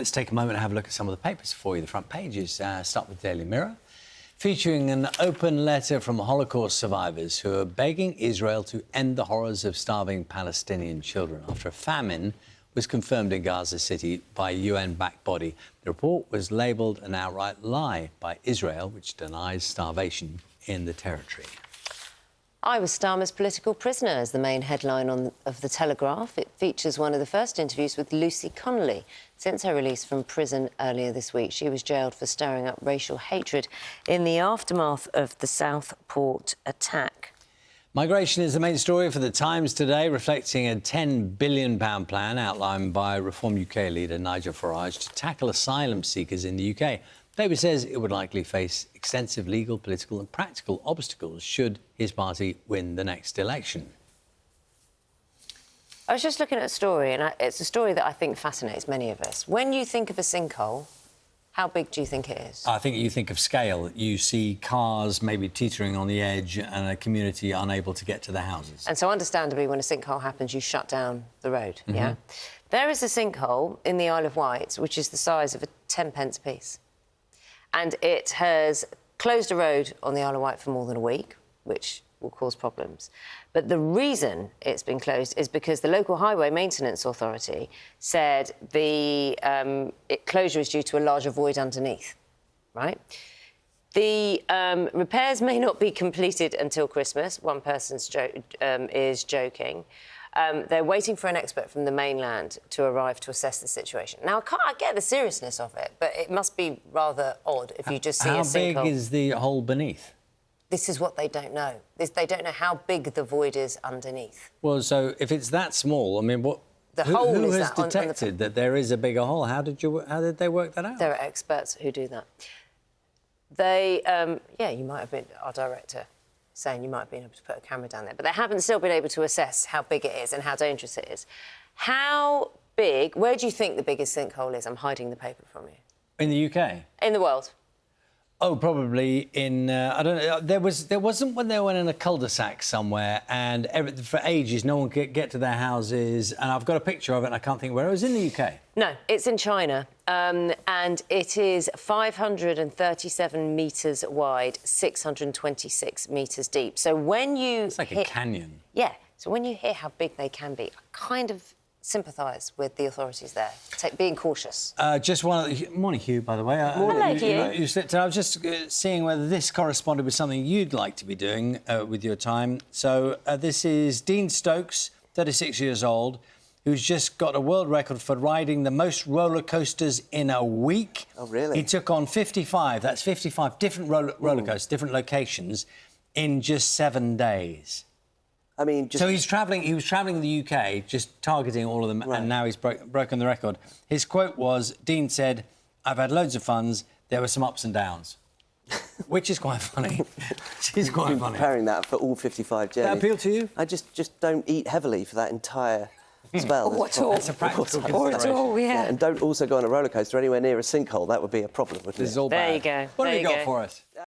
Let's take a moment and have a look at some of the papers for you. The front pages start with Daily Mirror, featuring an open letter from Holocaust survivors who are begging Israel to end the horrors of starving Palestinian children after a famine was confirmed in Gaza City by a UN-backed body. The report was labelled an outright lie by Israel, which denies starvation in the territory. I was Starmer's political prisoner is the main headline of The Telegraph. It features one of the first interviews with Lucy Connolly since her release from prison earlier this week. She was jailed for stirring up racial hatred in the aftermath of the Southport attack. Migration is the main story for The Times today, reflecting a £10 billion plan outlined by Reform UK leader Nigel Farage to tackle asylum seekers in the UK. The paper says it would likely face extensive legal, political and practical obstacles should his party win the next election. I was just looking at a story, and it's a story that I think fascinates many of us. When you think of a sinkhole, how big do you think it is? I think you think of scale. You see cars maybe teetering on the edge and a community unable to get to their houses. And so, understandably, when a sinkhole happens, you shut down the road, yeah? There is a sinkhole in the Isle of Wight, which is the size of a 10-pence piece. And it has closed a road on the Isle of Wight for more than a week, which will cause problems. But the reason it's been closed is because the local Highway Maintenance Authority said the closure is due to a larger void underneath, right? The repairs may not be completed until Christmas. One person is joking. They're waiting for an expert from the mainland to arrive to assess the situation. Now, I get the seriousness of it, but it must be rather odd if you just see a sinkhole. How big is the hole beneath? This is what they don't know. They don't know how big the void is underneath. Well, so if it's that small, I mean, what? Who has detected that there is a bigger hole? How did they work that out? There are experts who do that. They, yeah, you might have been our director saying you might have been able to put a camera down there, but they haven't still been able to assess how big it is and how dangerous it is. How big? Where do you think the biggest sinkhole is? I'm hiding the paper from you. In the UK? In the world. Oh, probably in, I don't know, there wasn't when they went in a cul-de-sac somewhere and for ages no one could get to their houses, and I've got a picture of it and I can't think where it was. In the UK? No, it's in China, and it is 537 metres wide, 626 metres deep. So when you... It's like a canyon. Yeah, so when you hear how big they can be, I kind of sympathise with the authorities there, being cautious. Just one... Morning, Hugh, by the way. Hello, Hugh. I was just seeing whether this corresponded with something you'd like to be doing with your time. So this is Dean Stokes, 36 years old, who's just got a world record for riding the most roller coasters in a week. Oh, really? He took on 55, that's 55 different roller coasters, different locations, in just 7 days. I mean, just... So he was travelling in the UK, just targeting all of them, right. And now he's broken the record. His quote was, Dean said, "I've had loads of funs, there were some ups and downs." Which is quite funny. She's quite funny. Preparing that for all 55 journeys. That appeal to you? I just don't eat heavily for that entire spell. Or at all. That's a practical Or at all, yeah. And don't also go on a roller coaster anywhere near a sinkhole. That would be a problem, wouldn't it? This is all there bad. You go. What there have you got go. for us?